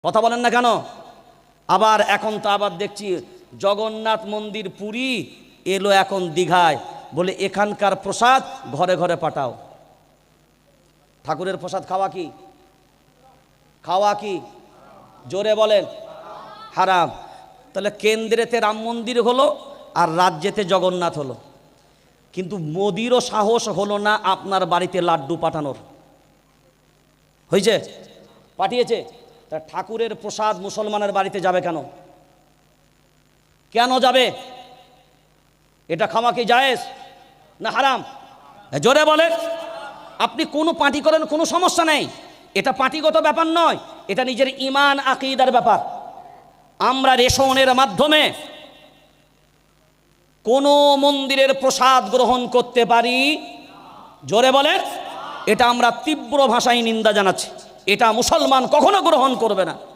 কথা বলেন না কেন? আবার এখন তো আবার দেখছি জগন্নাথ মন্দির পুরী এলো এখন দীঘায়, বলে এখানকার প্রসাদ ঘরে ঘরে পাঠাও। ঠাকুরের প্রসাদ খাওয়া কি? খাওয়া কি? জোরে বলেন হারাম। তাহলে কেন্দ্রেতে রাম মন্দির হলো আর রাজ্যেতে জগন্নাথ হলো, কিন্তু মোদিরও সাহস হলো না আপনার বাড়িতে লাড্ডু পাঠানোর। হয়েছে? পাঠিয়েছে। তা ঠাকুরের প্রসাদ মুসলমানের বাড়িতে যাবে কেন? কেন যাবে? এটা খাওয়া কি জায়েজ না হারাম? জোরে বলে। আপনি কোনো পার্টি করেন, কোনো সমস্যা নেই, এটা পার্টিগত ব্যাপার নয়, এটা নিজের ঈমান আকীদার ব্যাপার। আমরা রেশনের মাধ্যমে কোনো মন্দিরের প্রসাদ গ্রহণ করতে পারি? জোরে বলে। এটা আমরা তীব্র ভাষায় নিন্দা জানাচ্ছি, এটা মুসলমান কখনো গ্রহণ করবে না।